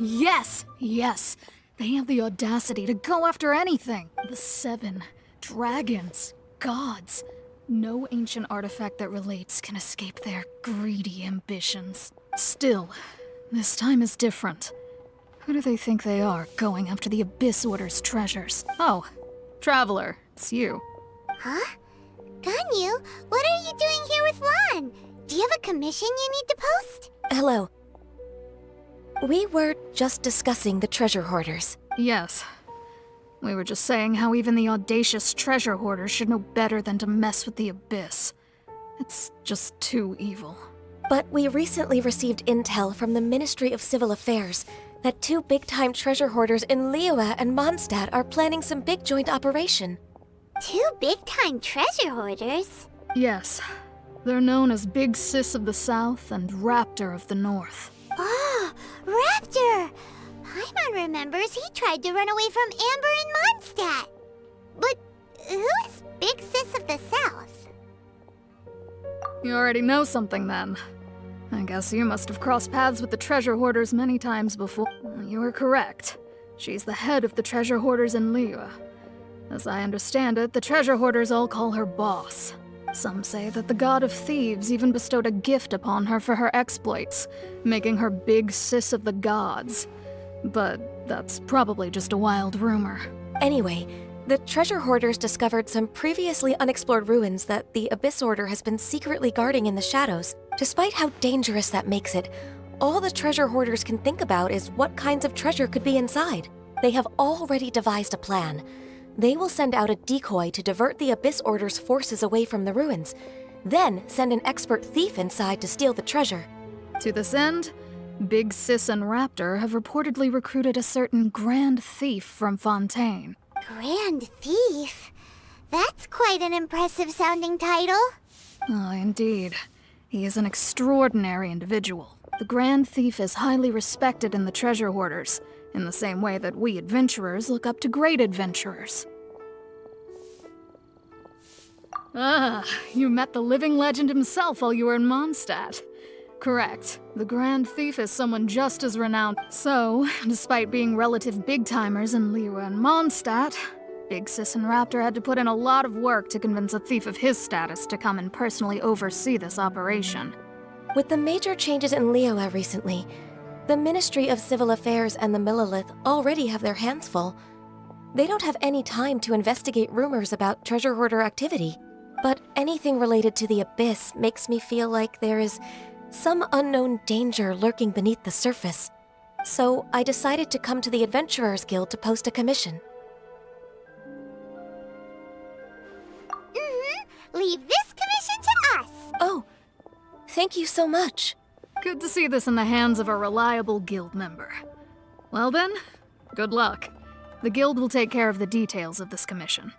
Yes! Yes! They have the audacity to go after anything. The 7 dragons, gods. No ancient artifact that relates can escape their greedy ambitions. Still, this time is different. Who do they think they are, going after the Abyss Order's treasures? Oh, Traveler, it's you. Huh? Ganyu, what are you doing here with Lan? Do you have a commission you need to post? Hello. We were just discussing the treasure hoarders. Yes. We were just saying how even the audacious treasure hoarders should know better than to mess with the Abyss. It's just too evil. But we recently received intel from the Ministry of Civil Affairs that 2 big-time treasure hoarders in Liyue and Mondstadt are planning some big joint operation. 2 big-time treasure hoarders? Yes. They're known as Big Sis of the South and Raptor of the North. Oh, Raptor! Paimon remembers he tried to run away from Amber in Mondstadt. But who is Big Sis of the South? You already know something then. I guess you must have crossed paths with the treasure hoarders many times before. You were correct. She's the head of the treasure hoarders in Liyue. As I understand it, the treasure hoarders all call her boss. Some say that the god of thieves even bestowed a gift upon her for her exploits, making her Big Sis of the gods. But that's probably just a wild rumor. Anyway, the treasure hoarders discovered some previously unexplored ruins that the Abyss Order has been secretly guarding in the shadows. Despite how dangerous that makes it, all the treasure hoarders can think about is what kinds of treasure could be inside. They have already devised a plan. They will send out a decoy to divert the Abyss Order's forces away from the ruins, then send an expert thief inside to steal the treasure. To this end, Big Sis and Raptor have reportedly recruited a certain Grand Thief from Fontaine. Grand Thief? That's quite an impressive sounding title. Oh, indeed. He is an extraordinary individual. The Grand Thief is highly respected in the treasure hoarders, in the same way that we adventurers look up to great adventurers. Ah, you met the living legend himself while you were in Mondstadt. Correct. The Grand Thief is someone just as renowned. So, despite being relative big-timers in Liyue and Mondstadt, Big Sis and Raptor had to put in a lot of work to convince a thief of his status to come and personally oversee this operation. With the major changes in Liyue recently, the Ministry of Civil Affairs and the Millelith already have their hands full. They don't have any time to investigate rumors about treasure hoarder activity. But anything related to the Abyss makes me feel like there is some unknown danger lurking beneath the surface. So I decided to come to the Adventurers Guild to post a commission. Leave this commission to us. Oh, thank you so much. Good to see this in the hands of a reliable guild member. Well then, good luck. The guild will take care of the details of this commission.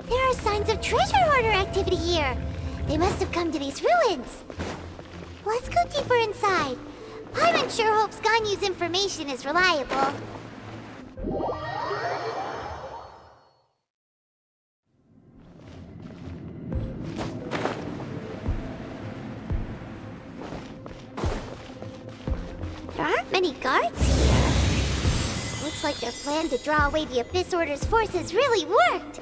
There are signs of treasure hoarder activity here. They must have come to these ruins. Let's go deeper inside. Paimon sure hopes Ganyu's information is reliable. many guards here. Looks like their plan to draw away the Abyss Order's forces really worked.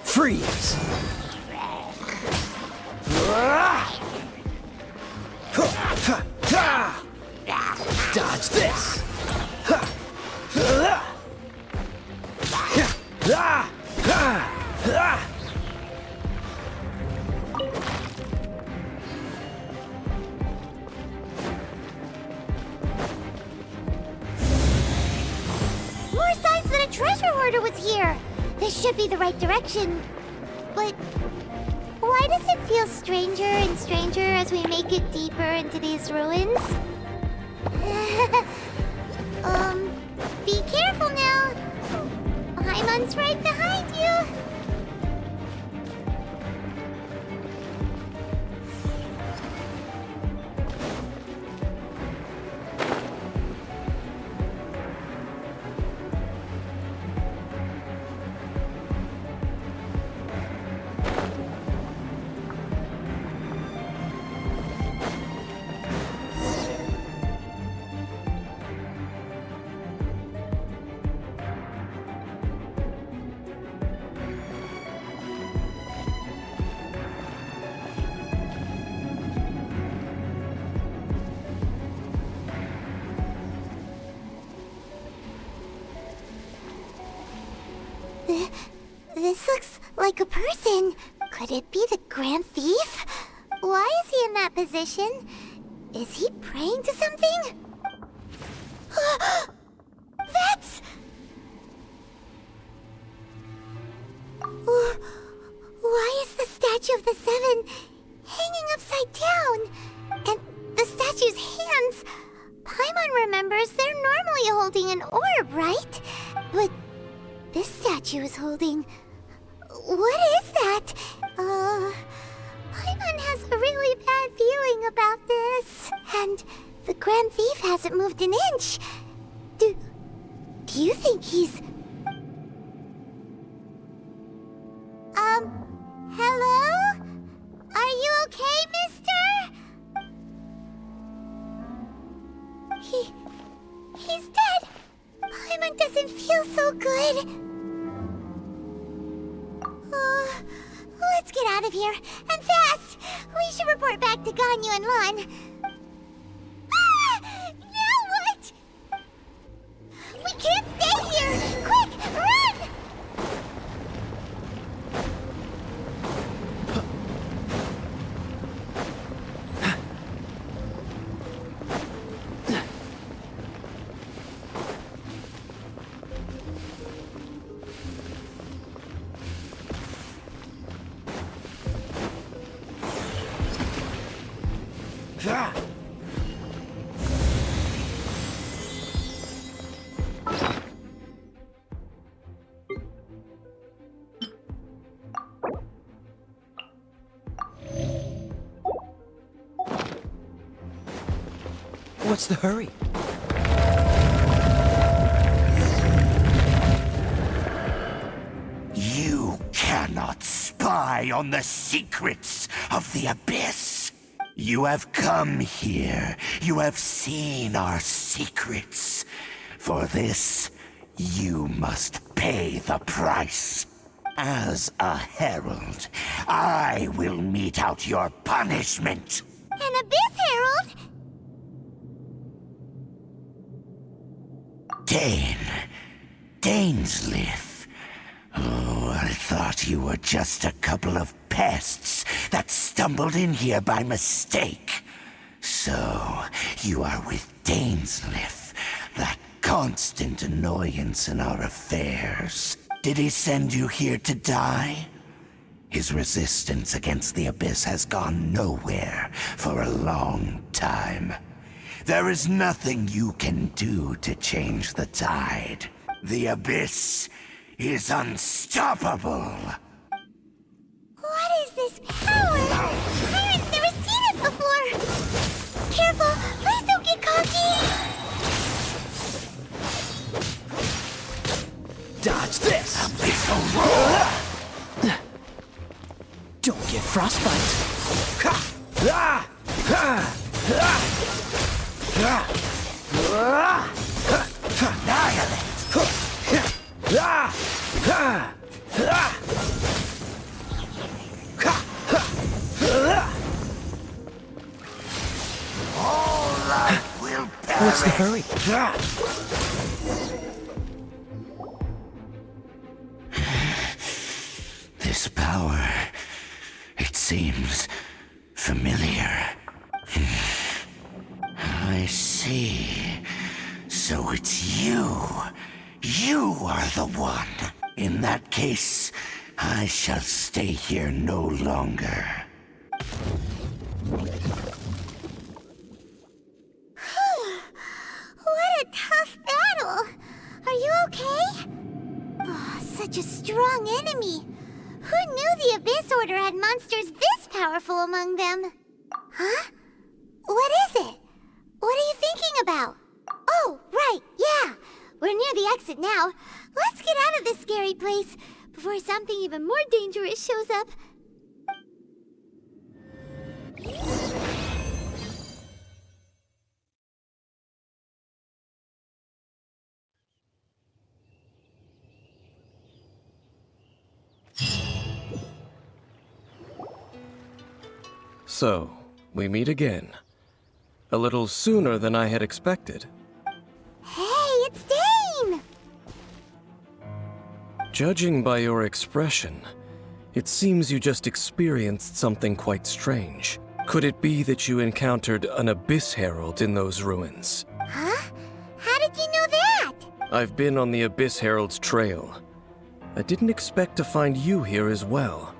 Freeze! Dodge this! More signs that a treasure hoarder was here! This should be the right direction. But why does it feel stranger and stranger as we make it deeper into these ruins? Be careful now. Paimon's right behind you. This looks like a person. Could it be the Grand Thief? Why is he in that position? Is he praying to something? That's... Why is the statue of the Seven hanging upside down? And the statue's hands... Paimon remembers they're normally holding an orb, right? But this statue is holding... What is that? Paimon has a really bad feeling about this. And the Grand Thief hasn't moved an inch. Do you think he's... Hello? Are you okay, mister? He's dead. Paimon doesn't feel so good. Let's get out of here, and fast! We should report back to Ganyu and Lan. Ah! Now what? We can't stay here! Quick, run! What's the hurry? You cannot spy on the secrets of the Abyss. You have come here. You have seen our secrets. For this, you must pay the price. As a herald, I will mete out your punishment. An Abyss Herald? Dainslith. Oh, I thought you were just a couple of pests that stumbled in here by mistake. So, you are with Dainslith, that constant annoyance in our affairs. Did he send you here to die? His resistance against the Abyss has gone nowhere for a long time. There is nothing you can do to change the tide. The Abyss is unstoppable. What is this power? Pirates never seen it before! Careful! Please don't get cocky! Don't get frostbite. All life will perish. What's the hurry? This power, it seems familiar. I see. So it's you. You are the one. In that case, I shall stay here no longer. What a tough battle! Are you okay? Oh, such a strong enemy. Who knew the Abyss Order had monsters this powerful among them? Huh? What is it? What are you thinking about? Oh, right, yeah. We're near the exit now. Let's get out of this scary place before something even more dangerous shows up. So, we meet again. A little sooner than I had expected. Hey, it's Dane! Judging by your expression, it seems you just experienced something quite strange. Could it be that you encountered an Abyss Herald in those ruins? Huh? How did you know that? I've been on the Abyss Herald's trail. I didn't expect to find you here as well.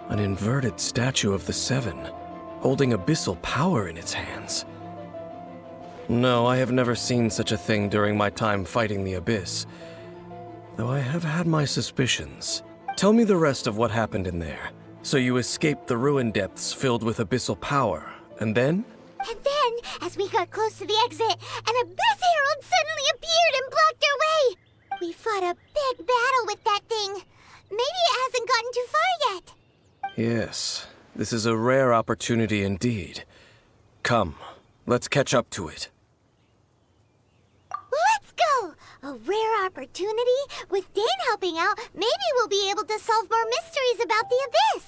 An inverted statue of the Seven, holding abyssal power in its hands. No, I have never seen such a thing during my time fighting the Abyss, though I have had my suspicions. Tell me the rest of what happened in there. So you escaped the ruin depths filled with abyssal power, and then? And then, as we got close to the exit, an Abyss Herald suddenly appeared and blocked our way! We fought a big battle with that thing. Maybe it hasn't gotten too far yet. Yes, this is a rare opportunity indeed. Come, let's catch up to it. Let's go! A rare opportunity? With Dane helping out, maybe we'll be able to solve more mysteries about the Abyss!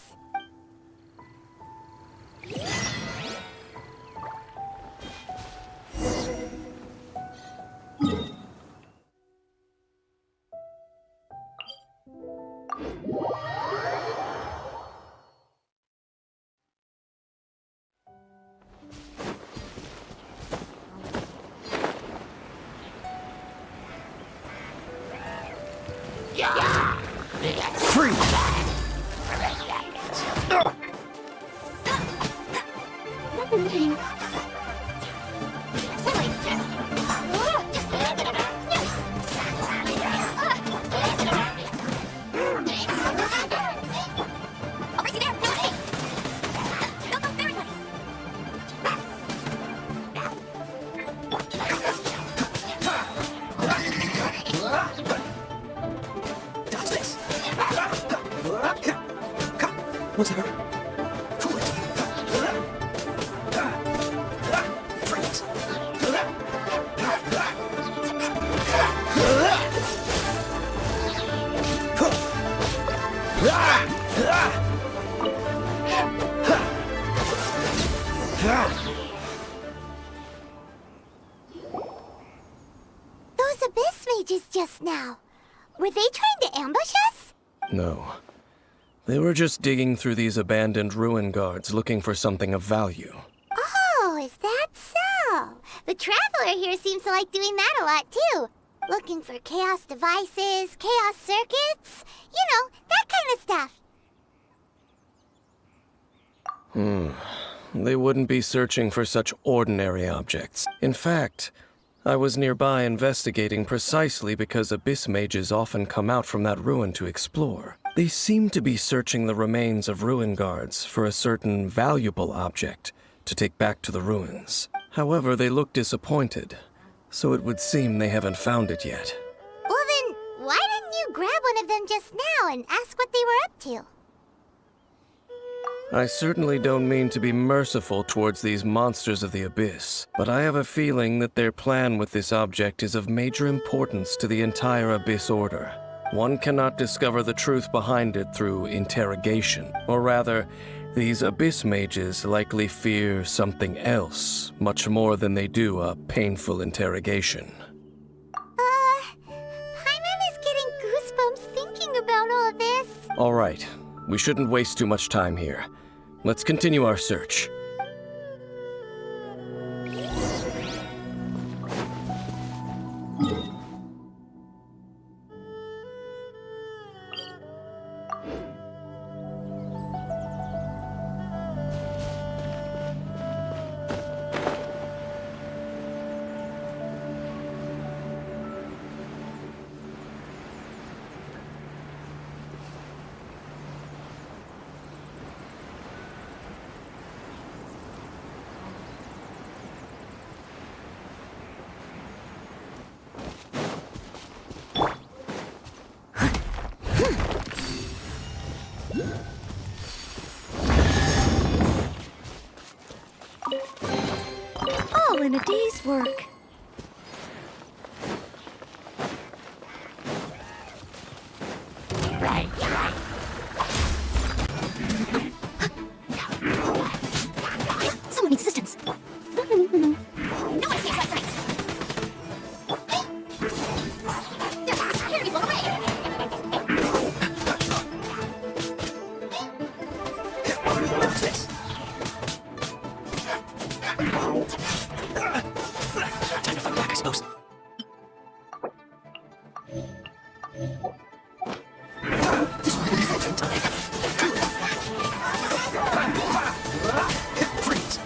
Free! What's her? Freeze! Those Abyss mages just now. Were they trying to ambush us? No. They were just digging through these abandoned ruin guards looking for something of value. Oh, is that so? The Traveler here seems to like doing that a lot, too. Looking for chaos devices, chaos circuits, you know, that kind of stuff. They wouldn't be searching for such ordinary objects. In fact, I was nearby investigating precisely because Abyss mages often come out from that ruin to explore. They seem to be searching the remains of ruin guards for a certain valuable object to take back to the ruins. However, they look disappointed, so it would seem they haven't found it yet. Well then, why didn't you grab one of them just now and ask what they were up to? I certainly don't mean to be merciful towards these monsters of the Abyss, but I have a feeling that their plan with this object is of major importance to the entire Abyss Order. One cannot discover the truth behind it through interrogation, or rather, these Abyss mages likely fear something else, much more than they do a painful interrogation. Paimon is getting goosebumps thinking about all this. All right, we shouldn't waste too much time here. Let's continue our search. All in a day's work. Someone needs assistance. No one escapes my sights. Here, you blow away. Time to fight back, I suppose. This will be the time. Freeze!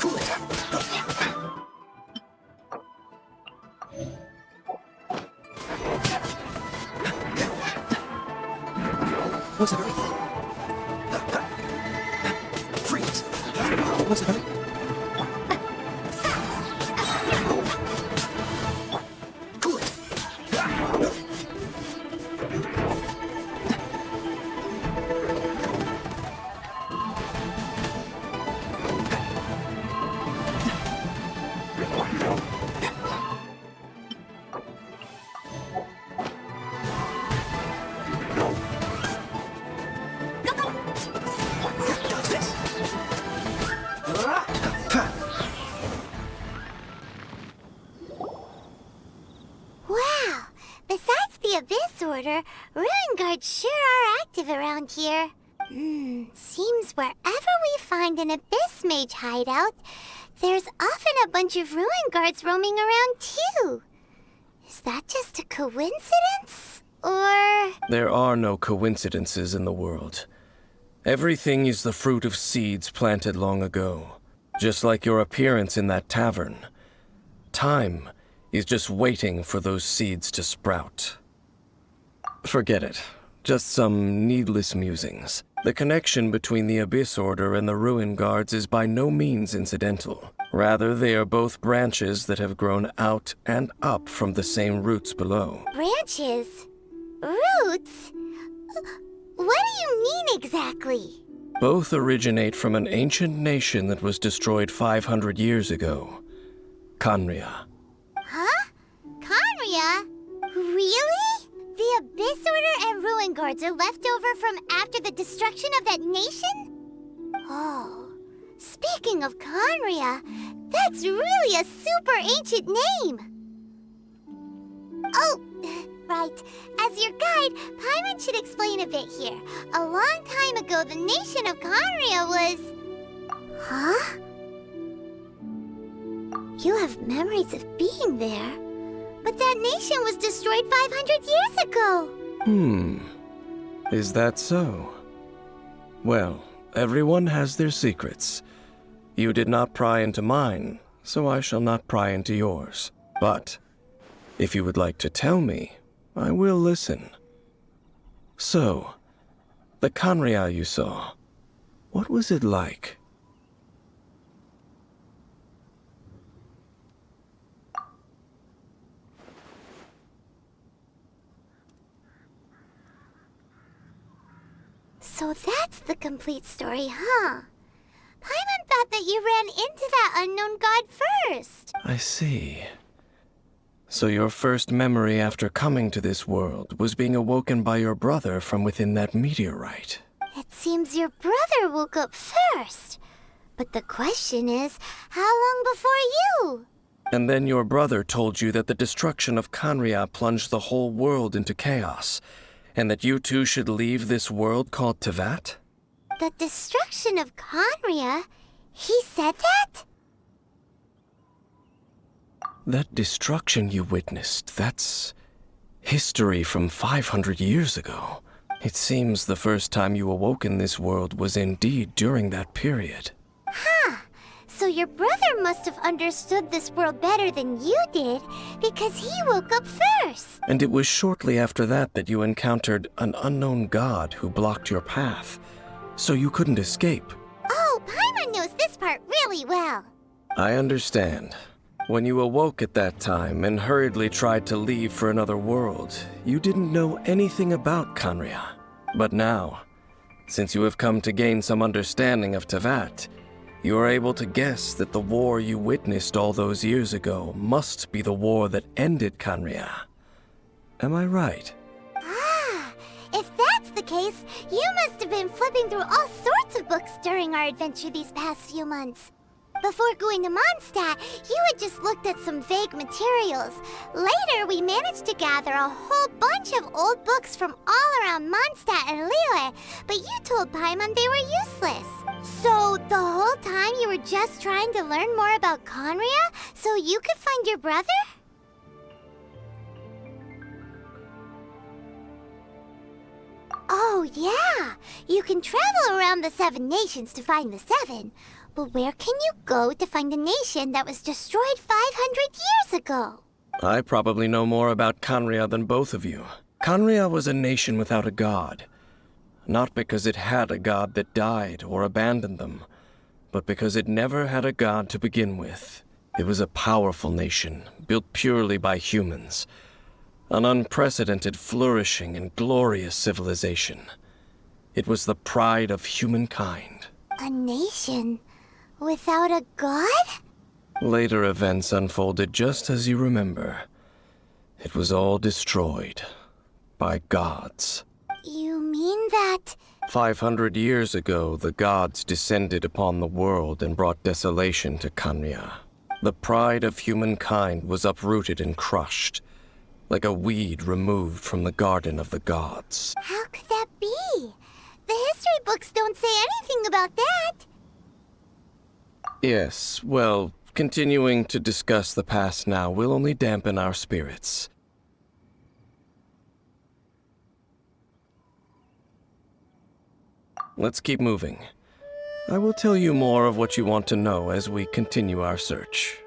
Cool it. What's the hurry? Freeze! What's the hurry? Cool it! Dodge this! Wow! Besides the Abyss Order, Ruin Guards sure are active around here. Seems wherever we find an Abyss Mage hideout, there's often a bunch of Ruin Guards roaming around too. Is that just a coincidence? Or... There are no coincidences in the world. Everything is the fruit of seeds planted long ago. Just like your appearance in that tavern. Time is just waiting for those seeds to sprout. Forget it. Just some needless musings. The connection between the Abyss Order and the Ruin Guards is by no means incidental. Rather, they are both branches that have grown out and up from the same roots below. branches? Roots? What do you mean exactly? Both originate from an ancient nation that was destroyed 500 years ago. Khaenri'ah. Huh? Khaenri'ah? Really? The Abyss Order and Ruin Guards are left over from after the destruction of that nation? Oh, speaking of Khaenri'ah, that's really a super ancient name. Oh, right. As your guide, Paimon should explain a bit here. A long time ago, the nation of Khaenri'ah was... Huh? You have memories of being there. But that nation was destroyed 500 years ago! Is that so? Well, everyone has their secrets. You did not pry into mine, so I shall not pry into yours. But if you would like to tell me, I will listen. So, the Khaenri'ah you saw, what was it like? So that's the complete story, huh? Paimon thought that you ran into that unknown god first. I see. So your first memory after coming to this world was being awoken by your brother from within that meteorite. It seems your brother woke up first. But the question is, how long before you? And then your brother told you that the destruction of Khaenri'ah plunged the whole world into chaos, and that you two should leave this world called Teyvat? The destruction of Khaenri'ah? He said that? That destruction you witnessed, that's history from 500 years ago. It seems the first time you awoke in this world was indeed during that period. Huh. So your brother must have understood this world better than you did, because he woke up first. And it was shortly after that that you encountered an unknown god who blocked your path, so you couldn't escape. Oh, Paimon knows this part really well. I understand. When you awoke at that time and hurriedly tried to leave for another world, you didn't know anything about Khaenri'ah. But now, since you have come to gain some understanding of Teyvat, you are able to guess that the war you witnessed all those years ago must be the war that ended Khaenri'ah. Am I right? Ah, if that's the case, you must have been flipping through all sorts of books during our adventure these past few months. Before going to Mondstadt, you had just looked at some vague materials. Later, we managed to gather a whole bunch of old books from all around Mondstadt and Liyue, but you told Paimon they were useless. So, the whole time you were just trying to learn more about Khaenri'ah so you could find your brother? Oh, yeah! You can travel around the 7 nations to find the 7. But where can you go to find a nation that was destroyed 500 years ago? I probably know more about Khaenri'ah than both of you. Khaenri'ah was a nation without a god. Not because it had a god that died or abandoned them, but because it never had a god to begin with. It was a powerful nation, built purely by humans. An unprecedented, flourishing, and glorious civilization. It was the pride of humankind. A nation without a god? Later events unfolded just as you remember. It was all destroyed by gods. You mean that... 500 years ago, the gods descended upon the world and brought desolation to Khaenri'ah. The pride of humankind was uprooted and crushed, like a weed removed from the garden of the gods. How could that be? The history books don't say anything about that. Yes, well, continuing to discuss the past now will only dampen our spirits. Let's keep moving. I will tell you more of what you want to know as we continue our search.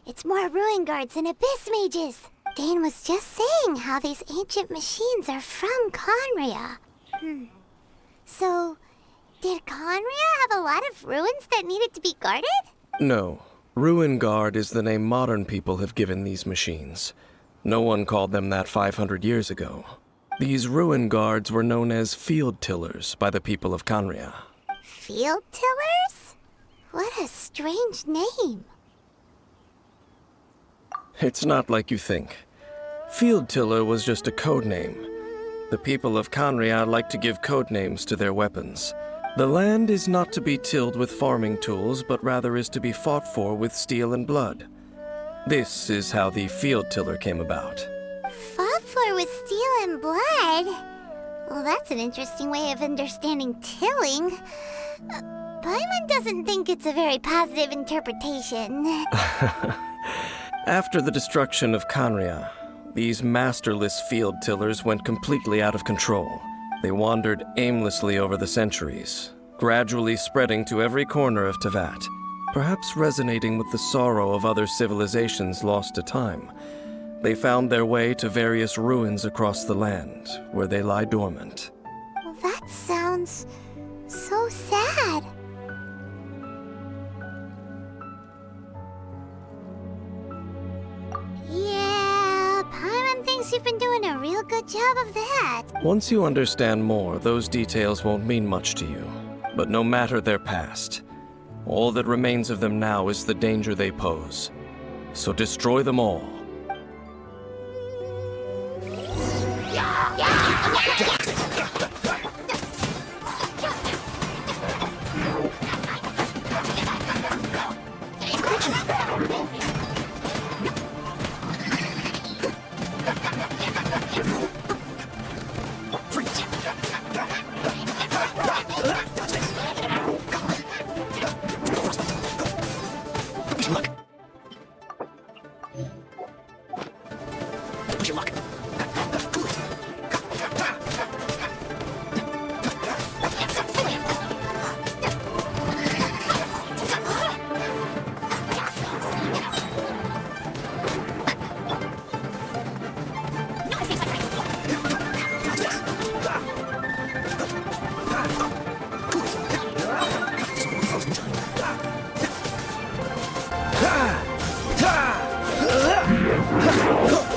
It's more ruin guards and abyss mages. Dane was just saying how these ancient machines are from Khaenri'ah. So, did Khaenri'ah have a lot of ruins that needed to be guarded? No. Ruin Guard is the name modern people have given these machines. No one called them that 500 years ago. These ruin guards were known as field tillers by the people of Canria. Field tillers? What a strange name. It's not like you think. Field tiller was just a code name. The people of Canria like to give code names to their weapons. The land is not to be tilled with farming tools, but rather is to be fought for with steel and blood. This is how the field tiller came about. Fought for with steel and blood? Well, that's an interesting way of understanding tilling. Paimon doesn't think it's a very positive interpretation. After the destruction of Canria, these masterless field tillers went completely out of control. They wandered aimlessly over the centuries, gradually spreading to every corner of Teyvat, perhaps resonating with the sorrow of other civilizations lost to time. They found their way to various ruins across the land, where they lie dormant. Well, that sounds so sad. Yeah, Paimon thinks you've been doing a real good job of that. Once you understand more, those details won't mean much to you. But no matter their past, all that remains of them now is the danger they pose. So destroy them all.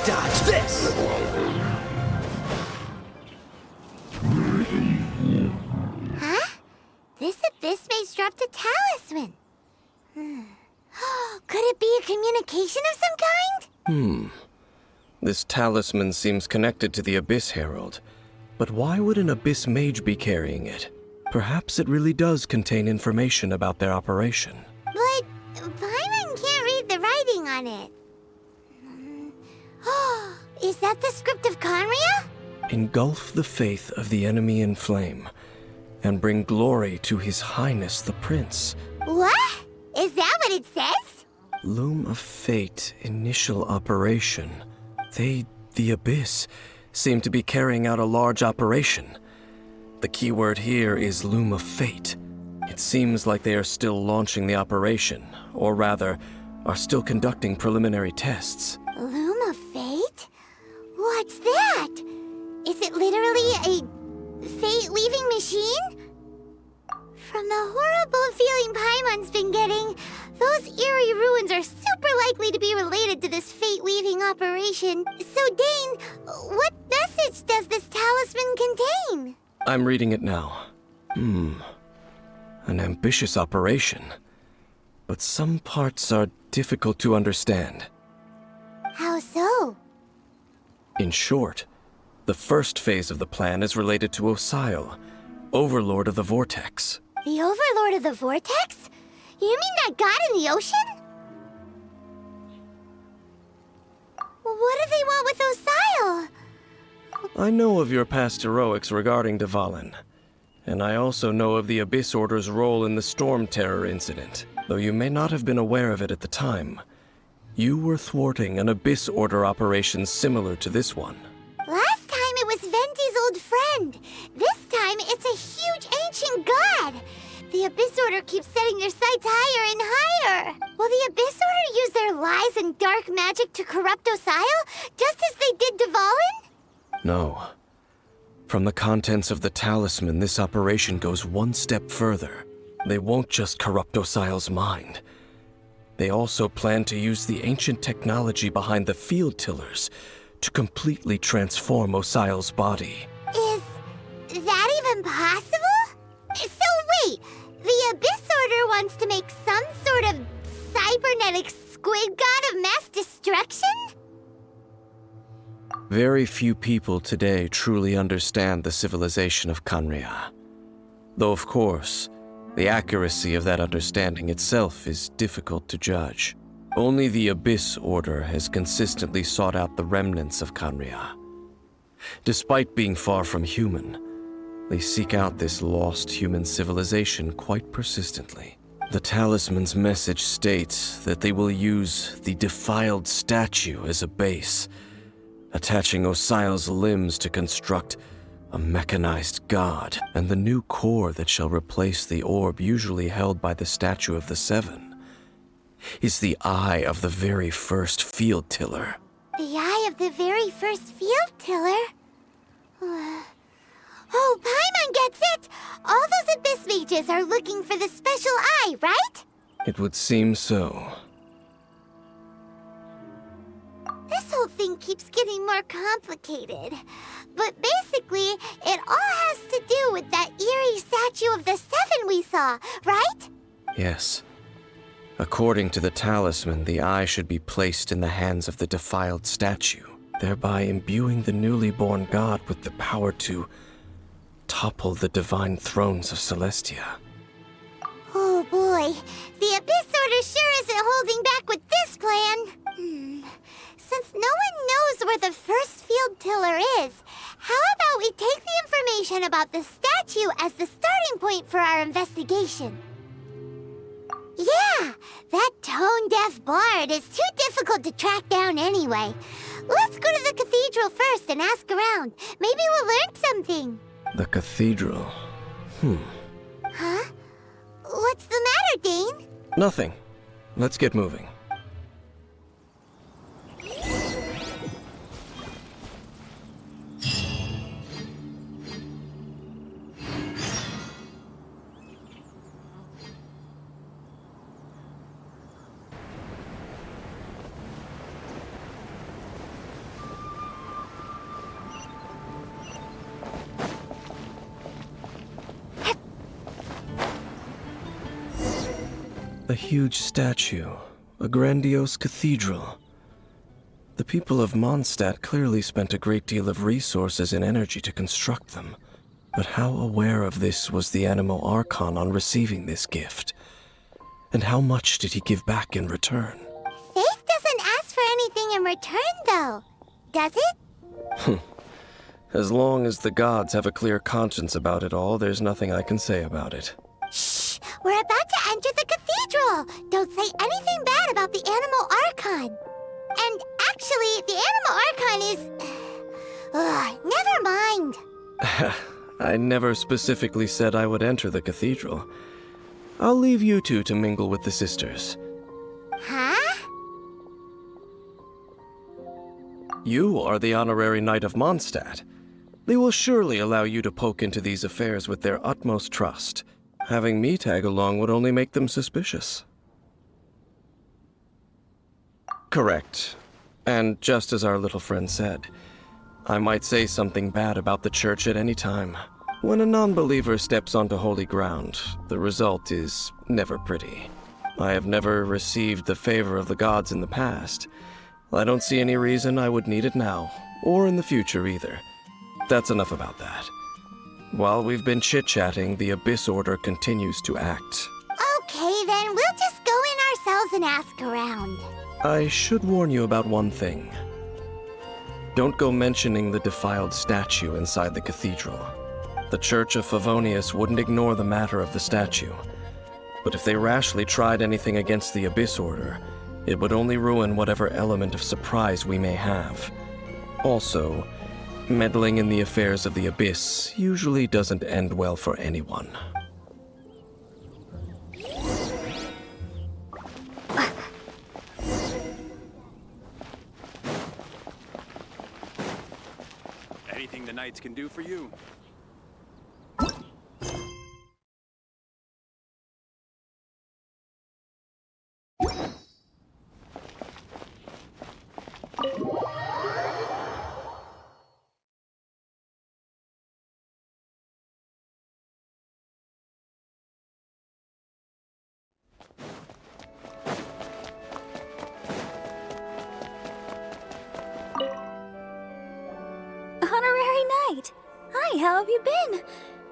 Dodge this! Huh? This abyss maze dropped a talisman. Could it be a communication of some kind? This talisman seems connected to the Abyss Herald. But why would an Abyss Mage be carrying it? Perhaps it really does contain information about their operation. But Paimon can't read the writing on it. Is that the script of Canria? Engulf the faith of the enemy in flame, and bring glory to His Highness the Prince. What? Is that what it says? Loom of Fate, initial operation. They, the Abyss, seem to be carrying out a large operation. The keyword here is Loom of Fate. It seems like they are still launching the operation, or rather, are still conducting preliminary tests. Loom of Fate? What's that? Is it literally a fate-weaving machine? From the horrible feeling Paimon's been getting, those eerie ruins are super likely to be related to this fate-weaving operation. So, Dane, what message does this talisman contain? I'm reading it now. An ambitious operation. But some parts are difficult to understand. How so? In short, the first phase of the plan is related to Osile, Overlord of the Vortex. The Overlord of the Vortex? You mean that god in the ocean? What do they want with Osile? I know of your past heroics regarding Dvalin, and I also know of the Abyss Order's role in the Storm Terror incident, though you may not have been aware of it at the time. You were thwarting an Abyss Order operation similar to this one. Last time it was Venti's old friend. This time it's a huge ancient god. The Abyss Order keeps setting their sights higher and higher. Will the Abyss Order use their lies and dark magic to corrupt Osile, just as they did Dvalin? No. From the contents of the talisman, this operation goes one step further. They won't just corrupt Osile's mind. They also plan to use the ancient technology behind the field tillers to completely transform Osial's body. Is that even possible? So wait, the Abyss Order wants to make some sort of cybernetic squid god of mass destruction? Very few people today truly understand the civilization of Khaenri'ah. Though, of course, the accuracy of that understanding itself is difficult to judge. Only the Abyss Order has consistently sought out the remnants of Khaenri'ah. Despite being far from human, they seek out this lost human civilization quite persistently. The talisman's message states that they will use the defiled statue as a base, attaching Osial's limbs to construct a mechanized god, and the new core that shall replace the orb usually held by the Statue of the Seven is the eye of the very first field tiller. The eye of the very first field tiller? Oh, Paimon gets it! All those Abyss mages are looking for the special eye, right? It would seem so. This whole thing keeps getting more complicated. But basically, it all has to do with that eerie Statue of the Seven we saw, right? Yes. According to the talisman, the eye should be placed in the hands of the defiled statue, thereby imbuing the newly born god with the power to topple the divine thrones of Celestia. Oh boy, the Abyss Order sure isn't holding back with this plan. Since no one knows where the first field tiller is, how about we take the information about the statue as the starting point for our investigation? Yeah, that tone-deaf bard is too difficult to track down anyway. Let's go to the cathedral first and ask around. Maybe we'll learn something. The cathedral. Huh? What's the matter, Dane? Nothing. Let's get moving. A huge statue, a grandiose cathedral. The people of Mondstadt clearly spent a great deal of resources and energy to construct them. But how aware of this was the Animo Archon on receiving this gift? And how much did he give back in return? Faith doesn't ask for anything in return, though. Does it? As long as the gods have a clear conscience about it all, there's nothing I can say about it. Shh! We're about to enter the cathedral! Don't say anything bad about the Animo Archon. And actually, the Animo Archon is... never mind. I never specifically said I would enter the cathedral. I'll leave you two to mingle with the sisters. Huh? You are the honorary knight of Mondstadt. They will surely allow you to poke into these affairs with their utmost trust. Having me tag along would only make them suspicious. Correct. And just as our little friend said, I might say something bad about the church at any time. When a non-believer steps onto holy ground, the result is never pretty. I have never received the favor of the gods in the past. I don't see any reason I would need it now, or in the future either. That's enough about that. While we've been chit-chatting, the Abyss Order continues to act. Okay, then we'll just go in ourselves and ask around. I should warn you about one thing. Don't go mentioning the defiled statue inside the cathedral. The Church of Favonius wouldn't ignore the matter of the statue. But if they rashly tried anything against the Abyss Order, it would only ruin whatever element of surprise we may have. Also, meddling in the affairs of the Abyss usually doesn't end well for anyone. Anything the Knights can do for you? right. Hi, how have you been?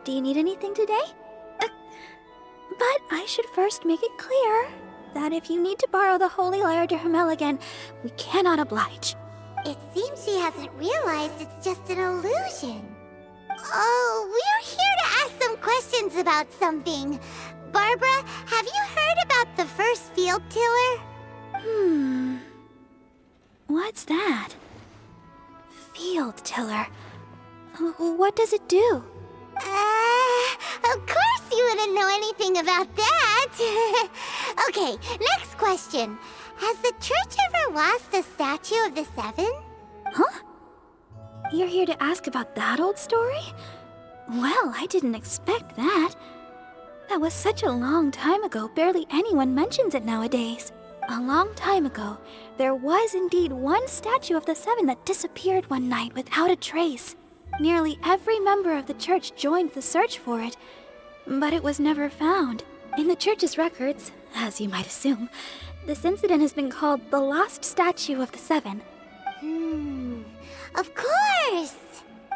Do you need anything today? But I should first make it clear that if you need to borrow the Holy Lyre to Hermel again, we cannot oblige. It seems she hasn't realized it's just an illusion. Oh, we're here to ask some questions about something. Barbara, have you heard about the first field tiller? What's that? Field tiller. What does it do? Of course you wouldn't know anything about that. Okay, next question. Has the church ever lost a statue of the Seven? Huh? You're here to ask about that old story? Well, I didn't expect that. That was such a long time ago, barely anyone mentions it nowadays. A long time ago, there was indeed one statue of the Seven that disappeared one night without a trace. Nearly every member of the church joined the search for it, but it was never found. In the church's records, as you might assume, this incident has been called the Lost Statue of the Seven. Of course!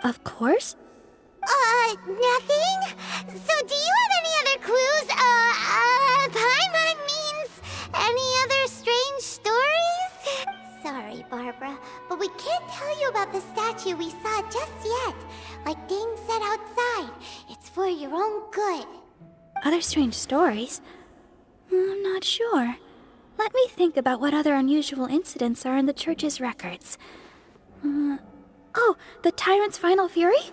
Of course? Nothing? So do you have any other clues? Paimon means any other strange stories? Sorry, Barbara, but we can't tell you about the statue we saw just yet. Like Dane said outside, it's for your own good. Other strange stories? I'm not sure. Let me think about what other unusual incidents are in the church's records. Oh, the Tyrant's Final Fury?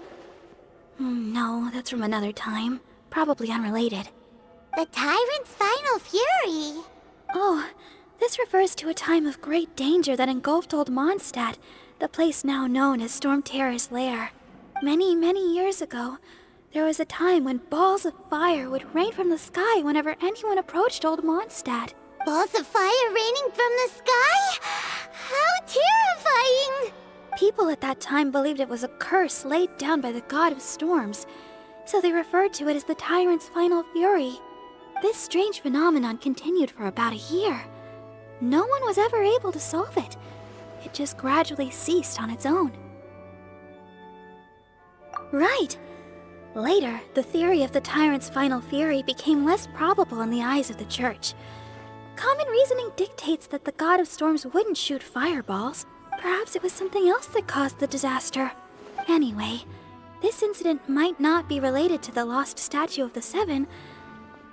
No, that's from another time. Probably unrelated. The Tyrant's Final Fury? Oh, this refers to a time of great danger that engulfed Old Mondstadt, the place now known as Storm Terror's lair. Many, many years ago, there was a time when balls of fire would rain from the sky whenever anyone approached Old Mondstadt. Balls of fire raining from the sky? How terrifying! People at that time believed it was a curse laid down by the god of storms, so they referred to it as the Tyrant's Final Fury. This strange phenomenon continued for about a year. No one was ever able to solve it. It just gradually ceased on its own. Right. Later, the theory of the Tyrant's Final Fury became less probable in the eyes of the church. Common reasoning dictates that the god of storms wouldn't shoot fireballs. Perhaps it was something else that caused the disaster. Anyway, this incident might not be related to the lost statue of the Seven,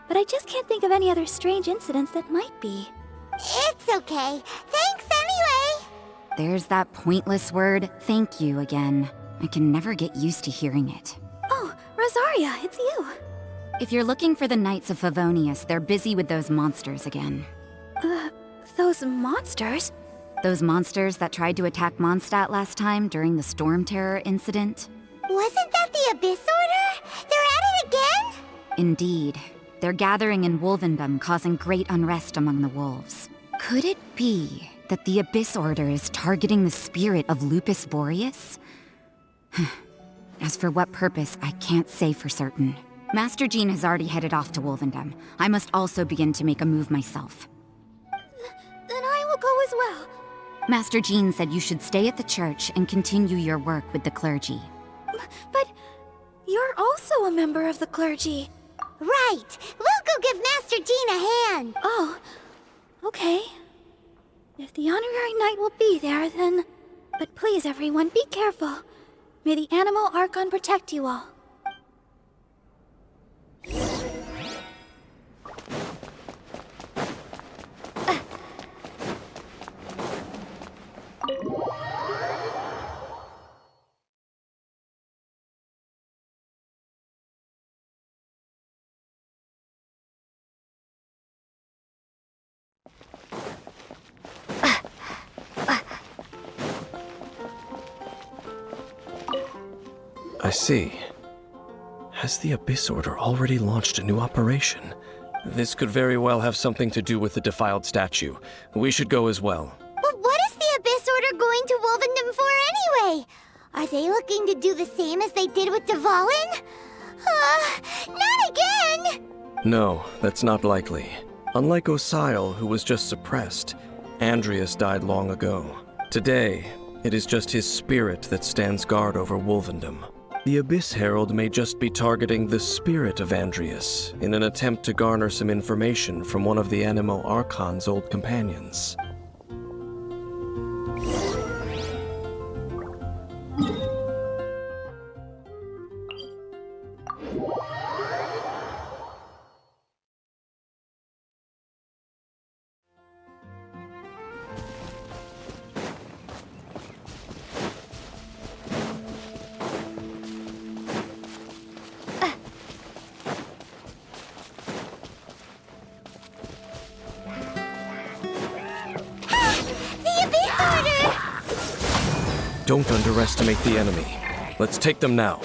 but I just can't think of any other strange incidents that might be. It's okay. Thanks anyway. There's that pointless word, thank you, again. I can never get used to hearing it. Oh, Rosaria, it's you. If you're looking for the Knights of Favonius, they're busy with those monsters again. Those monsters? Those monsters that tried to attack Mondstadt last time during the Storm Terror incident? Wasn't that the Abyss Order? They're at it again? Indeed. They're gathering in Wolvendom, causing great unrest among the wolves. Could it be that the Abyss Order is targeting the spirit of Lupus Boreas? As for what purpose, I can't say for certain. Master Jean has already headed off to Wolvendom. I must also begin to make a move myself. Then I will go as well. Master Jean said you should stay at the church and continue your work with the clergy. But you're also a member of the clergy. Right. We'll go give Master Jean a hand. Oh, okay. If the honorary knight will be there, then... But please, everyone, be careful. May the Animal Archon protect you all. I see. Has the Abyss Order already launched a new operation? This could very well have something to do with the defiled statue. We should go as well. But what is the Abyss Order going to Wolvendom for anyway? Are they looking to do the same as they did with Dvalin? Not again! No, that's not likely. Unlike Osile, who was just suppressed, Andreas died long ago. Today, it is just his spirit that stands guard over Wolvendom. The Abyss Herald may just be targeting the spirit of Andreas in an attempt to garner some information from one of the Animo Archon's old companions. Don't underestimate the enemy. Let's take them now.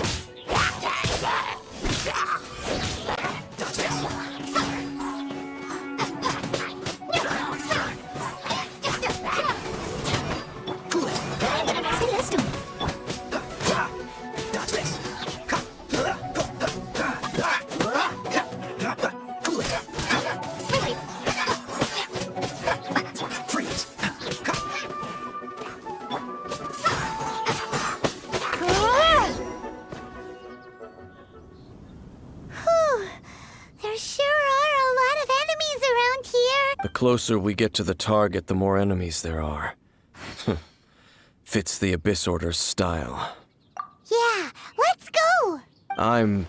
The closer we get to the target, the more enemies there are. Fits the Abyss Order's style. Yeah, let's go! I'm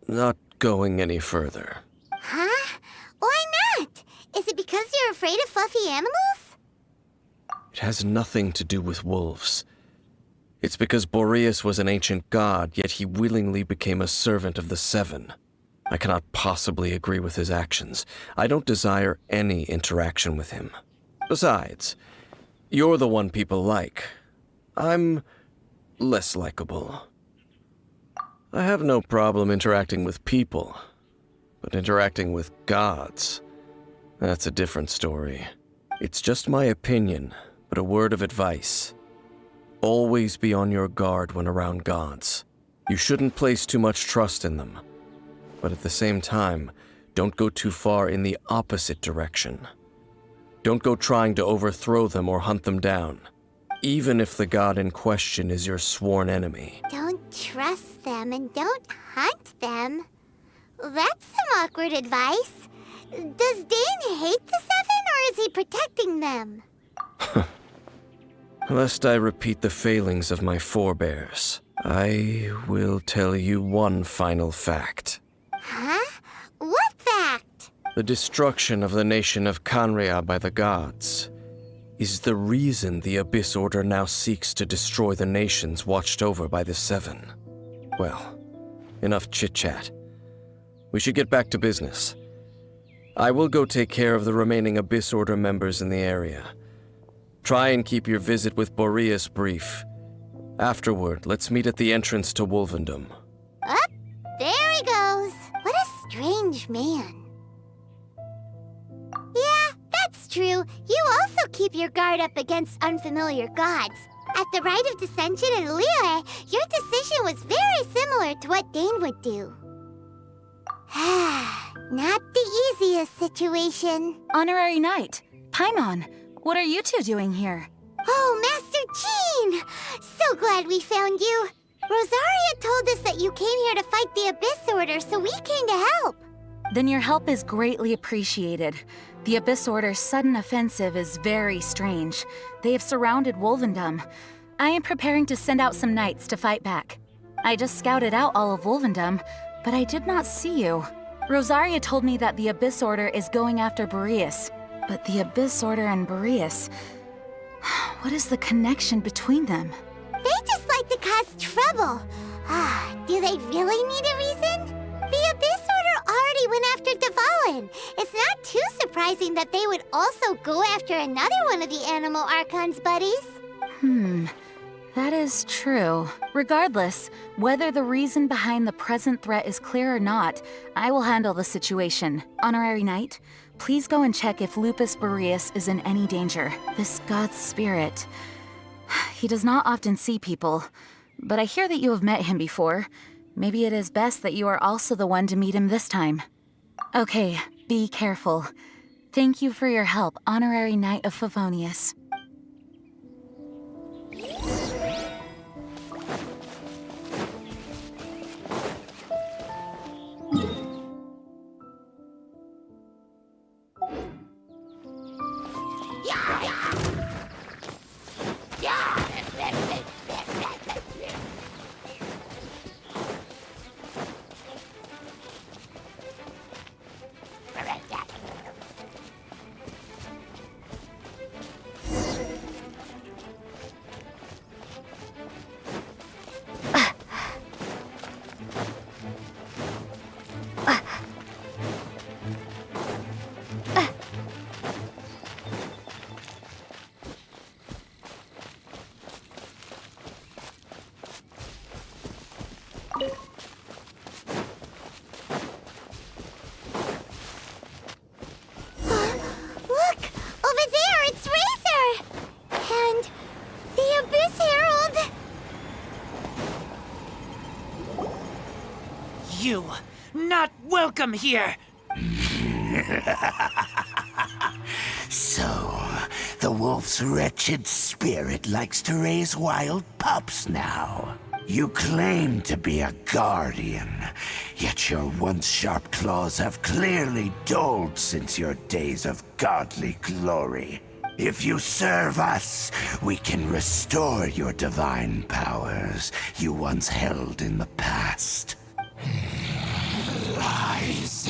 not going any further. Huh? Why not? Is it because you're afraid of fluffy animals? It has nothing to do with wolves. It's because Boreas was an ancient god, yet he willingly became a servant of the Seven. I cannot possibly agree with his actions. I don't desire any interaction with him. Besides, you're the one people like. I'm less likable. I have no problem interacting with people, but interacting with gods, that's a different story. It's just my opinion, but a word of advice. Always be on your guard when around gods. You shouldn't place too much trust in them. But at the same time, don't go too far in the opposite direction. Don't go trying to overthrow them or hunt them down, even if the god in question is your sworn enemy. Don't trust them and don't hunt them. That's some awkward advice. Does Dane hate the Seven, or is he protecting them? Lest I repeat the failings of my forebears, I will tell you one final fact. Huh? What fact? The destruction of the nation of Canria by the gods is the reason the Abyss Order now seeks to destroy the nations watched over by the Seven. Well, enough chit-chat. We should get back to business. I will go take care of the remaining Abyss Order members in the area. Try and keep your visit with Boreas brief. Afterward, let's meet at the entrance to Wolvendom. Up, there he goes. What a strange man. Yeah, that's true. You also keep your guard up against unfamiliar gods. At the Rite of Dissension in Liyue, your decision was very similar to what Dane would do. Not the easiest situation. Honorary Knight, Paimon, what are you two doing here? Oh, Master Jean! So glad we found you. Rosaria told us that you came here to fight the Abyss Order, so we came to help. Then your help is greatly appreciated. The Abyss Order's sudden offensive is very strange. They have surrounded Wolvendom. I am preparing to send out some knights to fight back. I just scouted out all of Wolvendom, but I did not see you. Rosaria told me that the Abyss Order is going after Boreas. But the Abyss Order and Boreas... what is the connection between them? They just like to cause trouble. Do they really need a reason? The Abyss Order already went after Dvalin. It's not too surprising that they would also go after another one of the Animal Archon's buddies. That is true. Regardless, whether the reason behind the present threat is clear or not, I will handle the situation. Honorary Knight, please go and check if Lupus Boreas is in any danger. This god's spirit... he does not often see people, but I hear that you have met him before. Maybe it is best that you are also the one to meet him this time. Okay, be careful. Thank you for your help, Honorary Knight of Favonius. You, not welcome here! So, the wolf's wretched spirit likes to raise wild pups now. You claim to be a guardian, yet your once sharp claws have clearly dulled since your days of godly glory. If you serve us, we can restore your divine powers you once held in the past. Lies.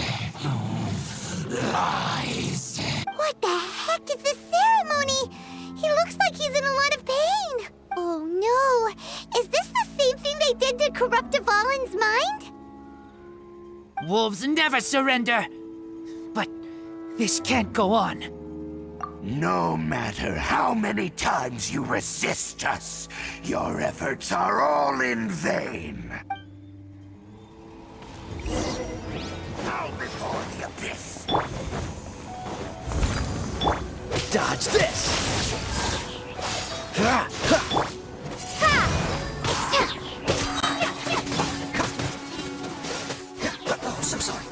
Lies. What the heck is this ceremony? He looks like he's in a lot of pain. Oh no, is this the same thing they did to corrupt Dvalin's mind? Wolves never surrender! But this can't go on. No matter how many times you resist us, your efforts are all in vain. Bow before the abyss. Dodge this! Oh, so sorry.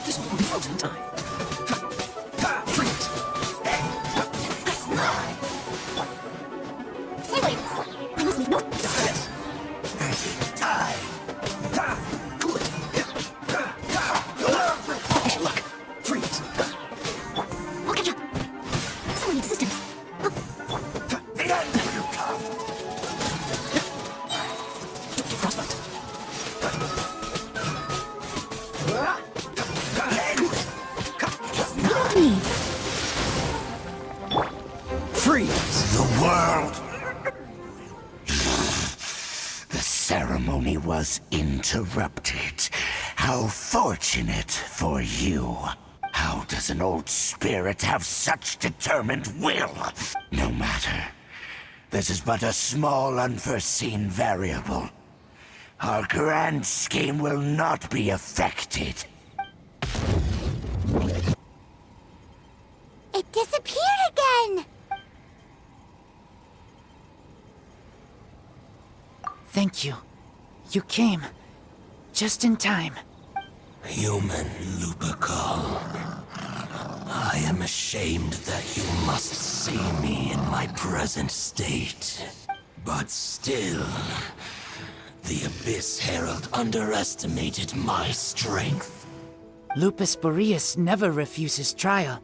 This will be frozen time. Freeze! Wait, I must make no. Dodge this! Die! Cool it! Look! Freeze! I'll catch up. Someone needs assistance. The end will come! Don't get frostbite! Freeze! The world... The ceremony was interrupted. How fortunate for you. How does an old spirit have such determined will? No matter. This is but a small unforeseen variable. Our grand scheme will not be affected. It disappeared again! Thank you. You came. Just in time. Human Lupercal. I am ashamed that you must see me in my present state. But still, the Abyss Herald underestimated my strength. Lupus Boreas never refuses trial,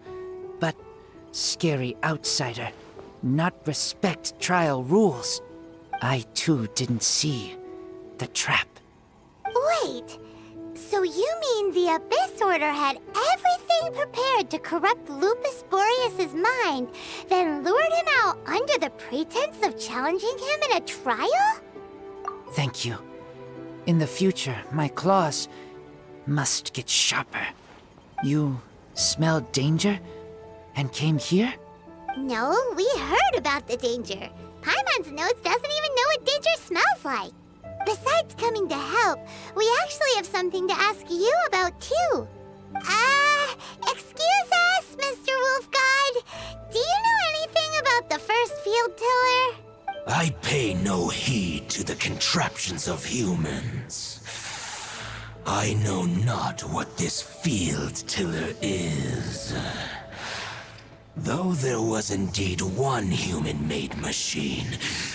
but scary outsider, not respect trial rules. I too didn't see the trap. Wait, so you mean the Abyss Order had everything prepared to corrupt Lupus Boreas' mind, then lured him out under the pretense of challenging him in a trial? Thank you. In the future, my claws must get sharper. You smelled danger and came here? No, we heard about the danger. Paimon's nose doesn't even know what danger smells like. Besides coming to help, we actually have something to ask you about too. Excuse us, Mr. Wolf God. Do you know anything about the first field tiller? I pay no heed to the contraptions of humans. I know not what this field tiller is. Though there was indeed one human-made machine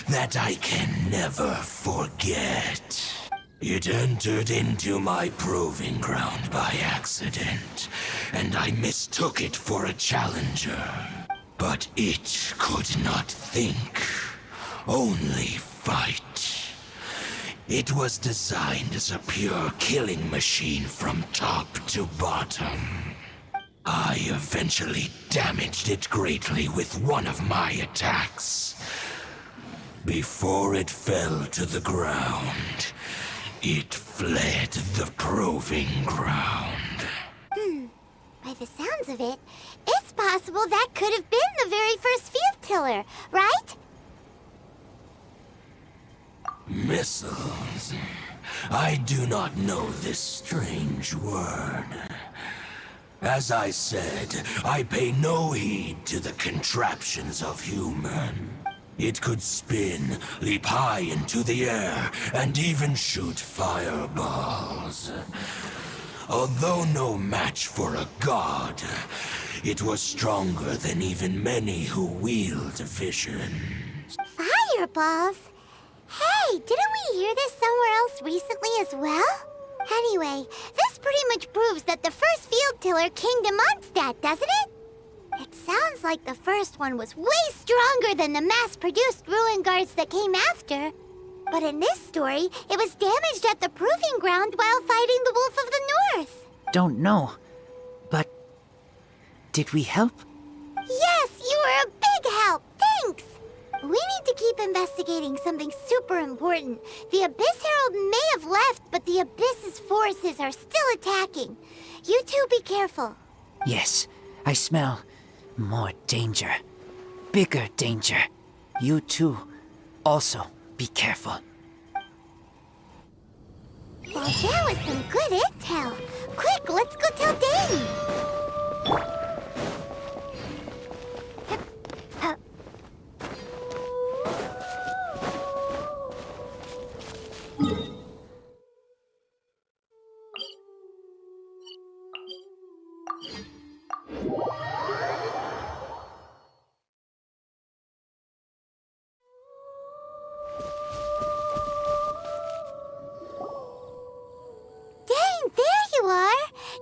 that I can never forget. It entered into my proving ground by accident, and I mistook it for a challenger. But it could not think, only fight. It was designed as a pure killing machine from top to bottom. I eventually damaged it greatly with one of my attacks. Before it fell to the ground, it fled the proving ground. By the sounds of it, it's possible that could have been the very first field tiller, right? Missiles. I do not know this strange word. As I said, I pay no heed to the contraptions of human. It could spin, leap high into the air, and even shoot fireballs. Although no match for a god, it was stronger than even many who wield vision. Fireballs? Hey, didn't we hear this somewhere else recently as well? Anyway, this pretty much proves that the first field tiller came to Mondstadt, doesn't it? It sounds like the first one was way stronger than the mass-produced ruin guards that came after. But in this story, it was damaged at the proving ground while fighting the Wolf of the North. Don't know, but did we help? Yes, you were a big help. Thanks. We need to keep investigating something super important. The Abyss Herald may have left, but the Abyss's forces are still attacking. You two be careful. Yes, I smell more danger. Bigger danger. You too. Also, be careful. Well, that was some good intel. Quick, let's go tell Dane.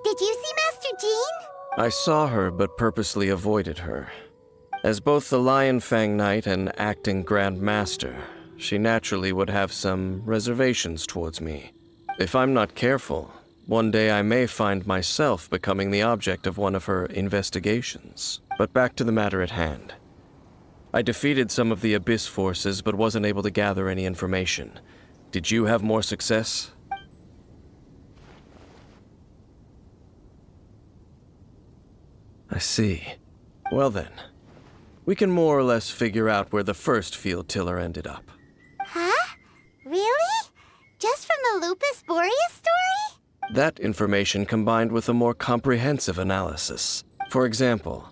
Did you see Master Jean? I saw her, but purposely avoided her. As both the Lion Fang Knight and acting Grand Master, she naturally would have some reservations towards me. If I'm not careful, one day I may find myself becoming the object of one of her investigations. But back to the matter at hand. I defeated some of the Abyss forces, but wasn't able to gather any information. Did you have more success? I see. Well then, we can more or less figure out where the first field tiller ended up. Huh? Really? Just from the Lupus Boreas story? That information combined with a more comprehensive analysis. For example,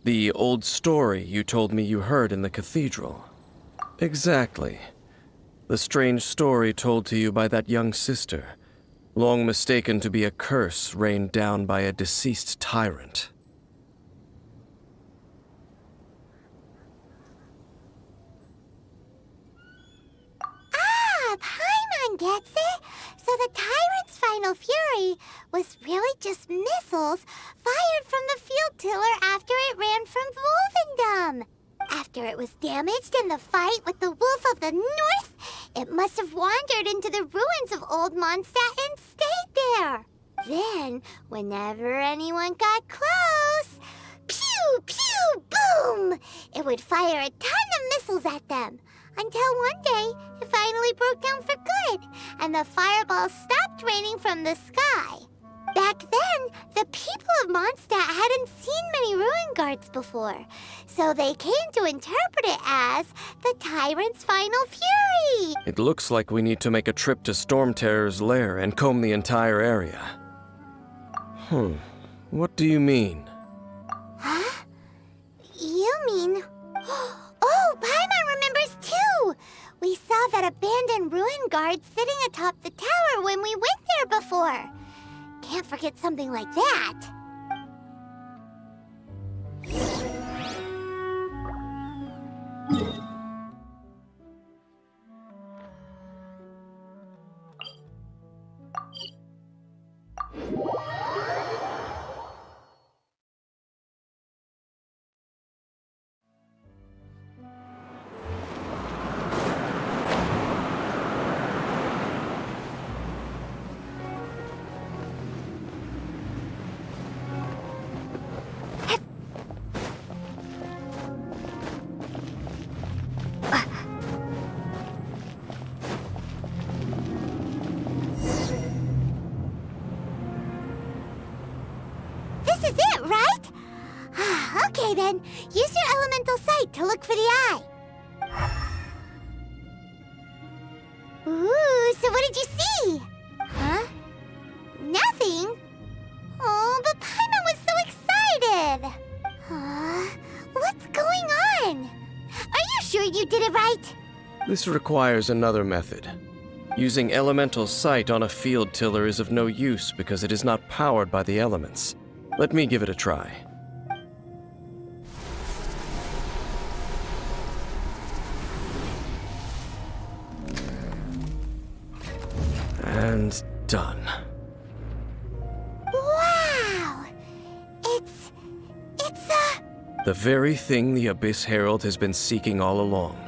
the old story you told me you heard in the cathedral. Exactly. The strange story told to you by that young sister, long mistaken to be a curse rained down by a deceased tyrant. Paimon gets it. So the tyrant's final fury was really just missiles fired from the field tiller after it ran from Wolvendom. After it was damaged in the fight with the Wolf of the North, it must have wandered into the ruins of Old Mondstadt and stayed there. Then, whenever anyone got close, pew, pew, boom! It would fire a ton of missiles at them. Until one day, it finally broke down for good, and the fireballs stopped raining from the sky. Back then, the people of Mondstadt hadn't seen many ruin guards before, so they came to interpret it as the tyrant's final fury. It looks like we need to make a trip to Storm Terror's lair and comb the entire area. What do you mean? Huh? You mean... Oh, Paimon remembers too! We saw that abandoned ruin guard sitting atop the tower when we went there before. Can't forget something like that. is it, right? Okay then, use your elemental sight to look for the eye. Ooh, so what did you see? Huh? Nothing? Oh, but Paimon was so excited! What's going on? Are you sure you did it right? This requires another method. Using elemental sight on a field tiller is of no use because it is not powered by the elements. Let me give it a try. And done. Wow! It's The very thing the Abyss Herald has been seeking all along.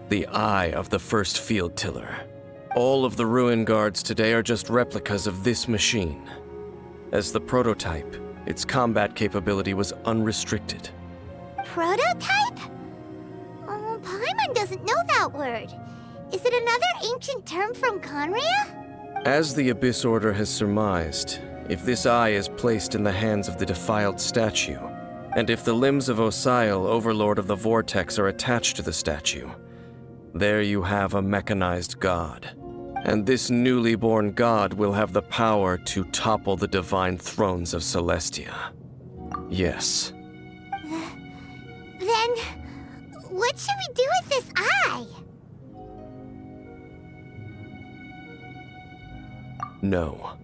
The eye of the first field tiller. All of the ruin guards today are just replicas of this machine. As the prototype, its combat capability was unrestricted. prototype? Oh, Paimon doesn't know that word. Is it another ancient term from Conria? As the Abyss Order has surmised, if this eye is placed in the hands of the defiled statue, and if the limbs of Osial, Overlord of the Vortex, are attached to the statue, there you have a mechanized god. And this newly born god will have the power to topple the divine thrones of Celestia. Yes. Then, what should we do with this eye? No.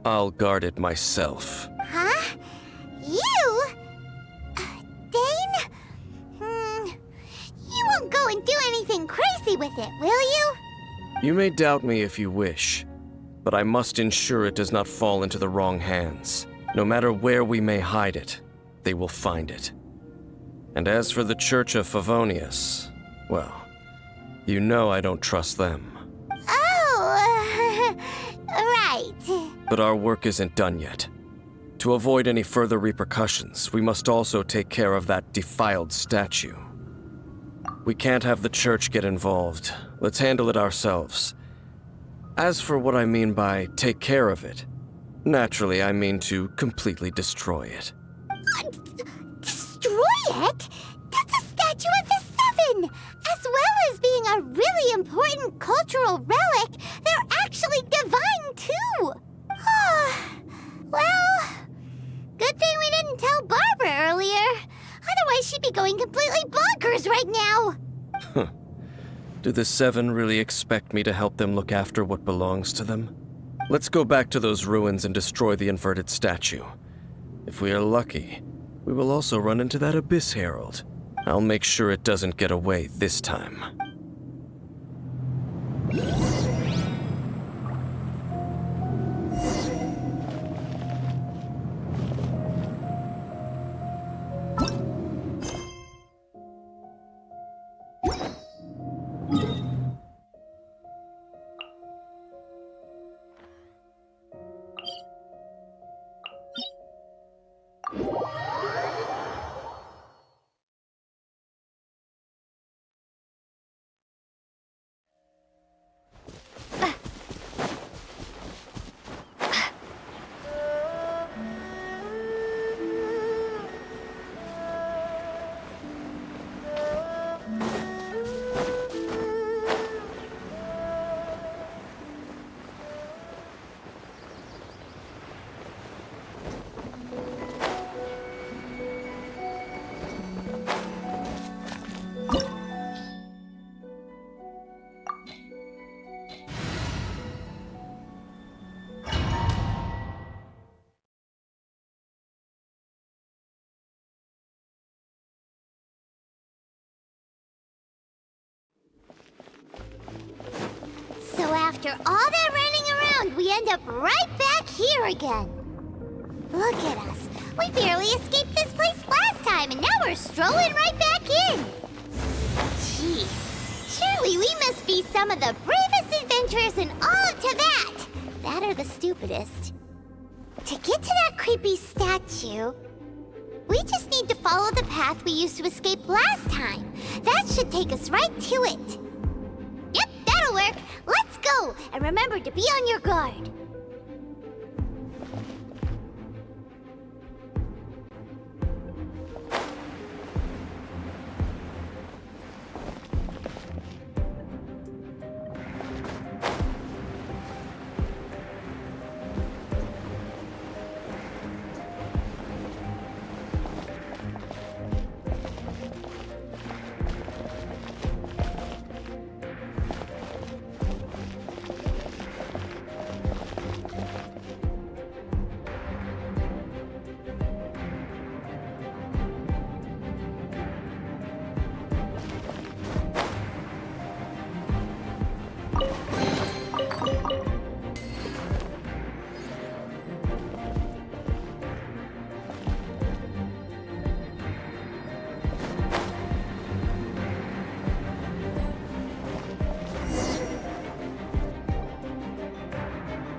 I'll guard it myself. Huh? You? Dane? You won't go and do anything crazy with it, will you? You may doubt me if you wish, but I must ensure it does not fall into the wrong hands. No matter where we may hide it, they will find it. And as for the Church of Favonius, well, you know I don't trust them. Oh, right. But our work isn't done yet. To avoid any further repercussions, we must also take care of that defiled statue. We can't have the church get involved. Let's handle it ourselves. As for what I mean by take care of it, naturally I mean to completely destroy it. Destroy it? That's a statue of the Seven! As well as being a really important cultural relic, they're actually divine too! Well, good thing we didn't tell Barbara earlier. Otherwise she'd be going completely bonkers right now! Do the Seven really expect me to help them look after what belongs to them? Let's go back to those ruins and destroy the inverted statue. If we are lucky, we will also run into that Abyss Herald. I'll make sure it doesn't get away this time. After all that running around, we end up right back here again. Look at us. We barely escaped this place last time, and now we're strolling right back in. Gee, surely we must be some of the bravest adventurers in all of Teyvat. That or the stupidest. To get to that creepy statue, we just need to follow the path we used to escape last time. That should take us right to it. Yep, that'll work. Let's go, and remember to be on your guard.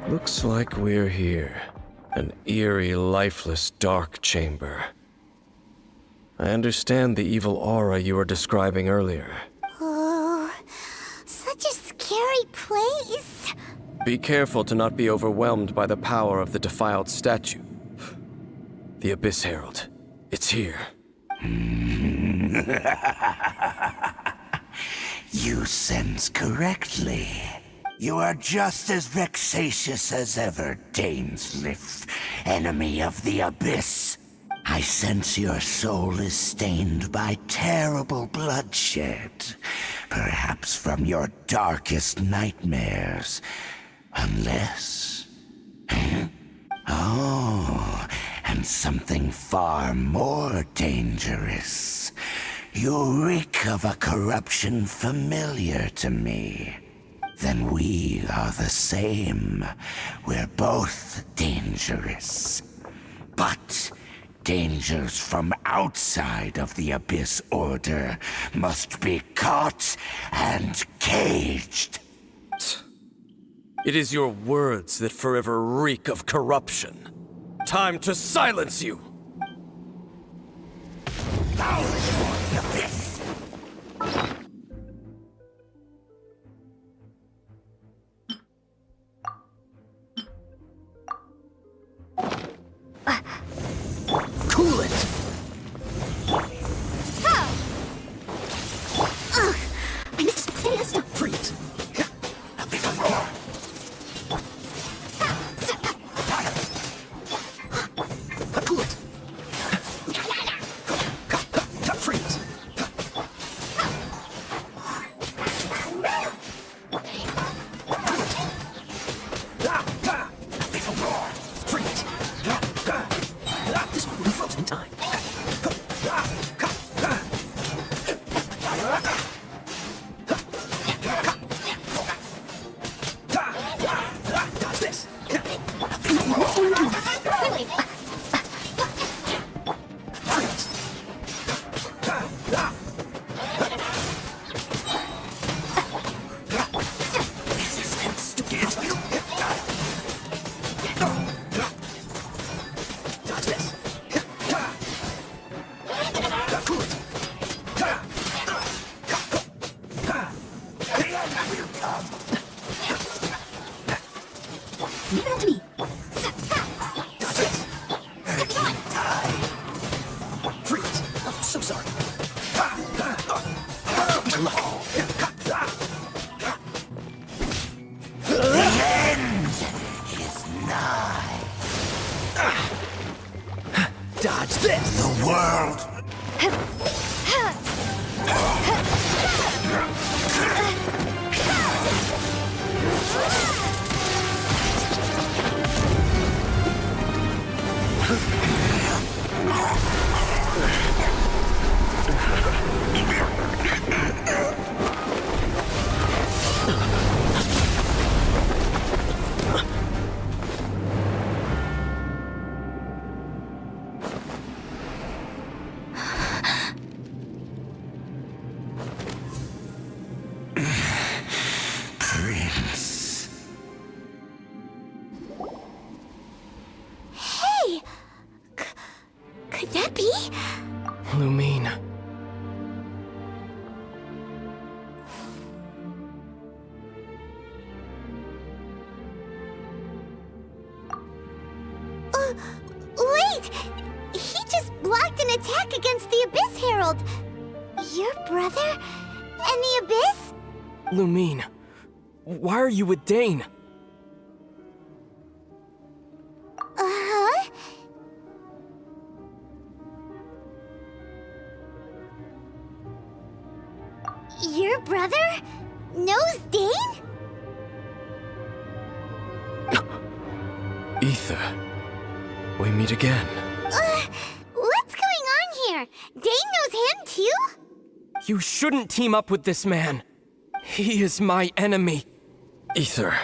Looks like we're here. An eerie, lifeless, dark chamber. I understand the evil aura you were describing earlier. Oh, such a scary place. Be careful to not be overwhelmed by the power of the defiled statue. The Abyss Herald. It's here. You sense correctly. You are just as vexatious as ever, Dainsleif, enemy of the Abyss. I sense your soul is stained by terrible bloodshed, perhaps from your darkest nightmares. Unless... Oh, and something far more dangerous. You reek of a corruption familiar to me. Then we are the same. We're both dangerous. But dangers from outside of the Abyss Order must be caught and caged. It is your words that forever reek of corruption. Time to silence you! Cool it! I missed a serious stop. Freeze! Cool it! Freeze! Freeze! This will be frozen in time. Dodge this! Freeze! Dodge this! Cool it! Leave it up to me. Dodge this! Freeze! Oh, so sorry. The end is nigh. Dodge this! The world Prince. Hey! Could that be? Lumine. Wait! He just blocked an attack against the Abyss Herald. Your brother and the Abyss? Lumine, why are you with Dane? Uh-huh. Your brother knows Dane? Aether. We meet again. What's going on here? Dane knows him too? You shouldn't team up with this man. He is my enemy. Aether.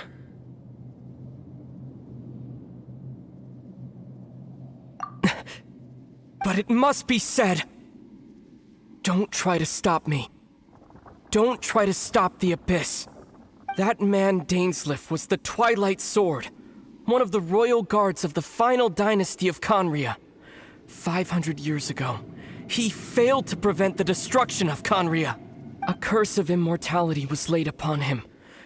But it must be said. Don't try to stop me. Don't try to stop the Abyss. That man Dainsleif was the Twilight Sword, one of the royal guards of the final dynasty of Conria. 500 years ago, he failed to prevent the destruction of Conria. A curse of immortality was laid upon him,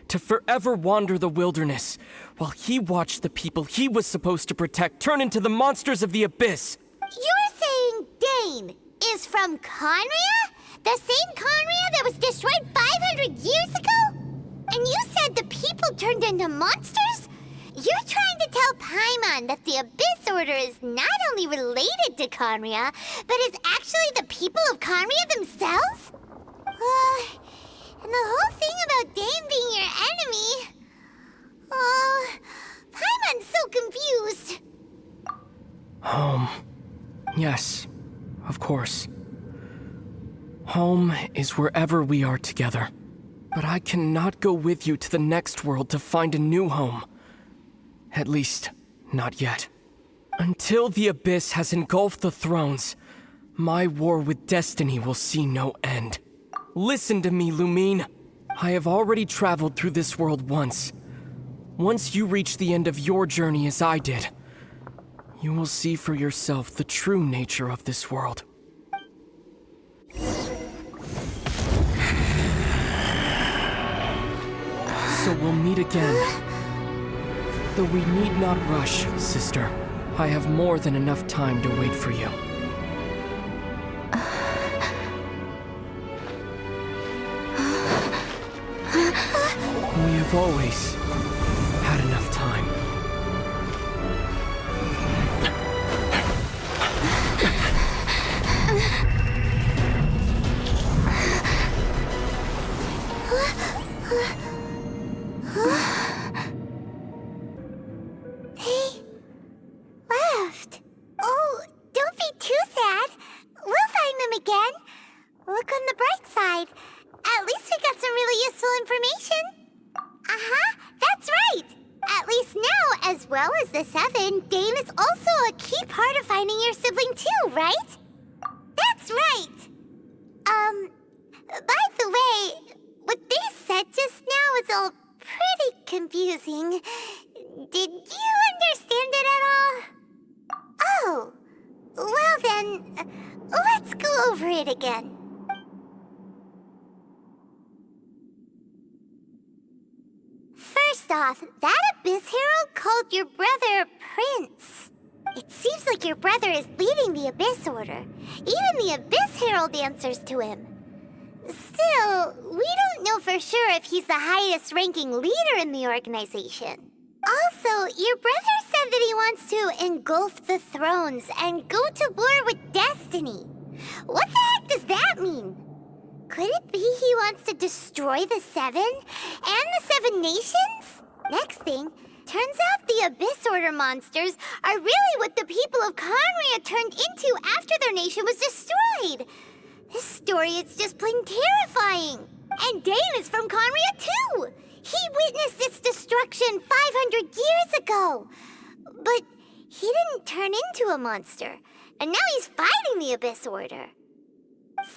to forever wander the wilderness, while he watched the people he was supposed to protect turn into the monsters of the abyss. You're saying Dane is from Conria? The same Conria that was destroyed 500 years ago? And you said the people turned into monsters? You're trying to tell Paimon that the Abyss Order is not only related to Conria, but is actually the people of Conria themselves? And the whole thing about Dane being your enemy... Oh, Paimon's so confused. Home. Yes, of course. Home is wherever we are together. But I cannot go with you to the next world to find a new home. At least, not yet. Until the Abyss has engulfed the thrones, my war with destiny will see no end. Listen to me, Lumine. I have already traveled through this world once. Once you reach the end of your journey as I did, you will see for yourself the true nature of this world. So we'll meet again. Though we need not rush, sister. I have more than enough time to wait for you. We have always had enough time. They left. Oh, don't be too sad. We'll find them again. Look on the bright side. At least we got some really useful information. That's right. At least now, as well as the Seven, Dane is also a key part of finding your sibling too, right? That's right. By the way, what they said just now is all pretty confusing. Did you understand it at all? Oh, well then, let's go over it again. First off, that Abyss Herald called your brother Prince. It seems like your brother is leading the Abyss Order. Even the Abyss Herald answers to him. Still, we don't know for sure if he's the highest ranking leader in the organization. Also, your brother said that he wants to engulf the thrones and go to war with destiny. What the heck does that mean? Could it be he wants to destroy the Seven and the Seven Nations? Next thing, turns out the Abyss Order monsters are really what the people of Conria turned into after their nation was destroyed. This story is just plain terrifying. And Dane is from Conria too. He witnessed its destruction 500 years ago. But he didn't turn into a monster. And now he's fighting the Abyss Order.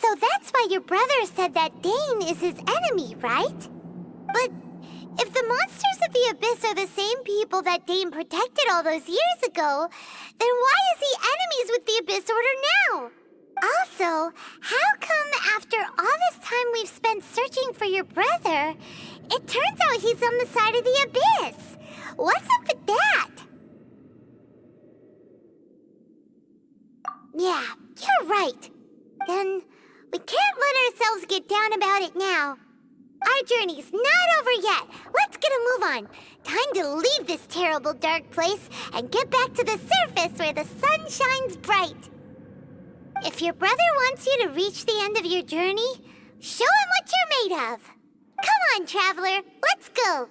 So that's why your brother said that Dane is his enemy, right? But if the monsters of the Abyss are the same people that Dane protected all those years ago, then why is he enemies with the Abyss Order now? Also, how come after all this time we've spent searching for your brother, it turns out he's on the side of the Abyss? What's up with that? Yeah, you're right. Then we can't let ourselves get down about it now. Our journey's not over yet. Let's get a move on. Time to leave this terrible dark place and get back to the surface where the sun shines bright. If your brother wants you to reach the end of your journey, show him what you're made of. Come on, traveler, let's go.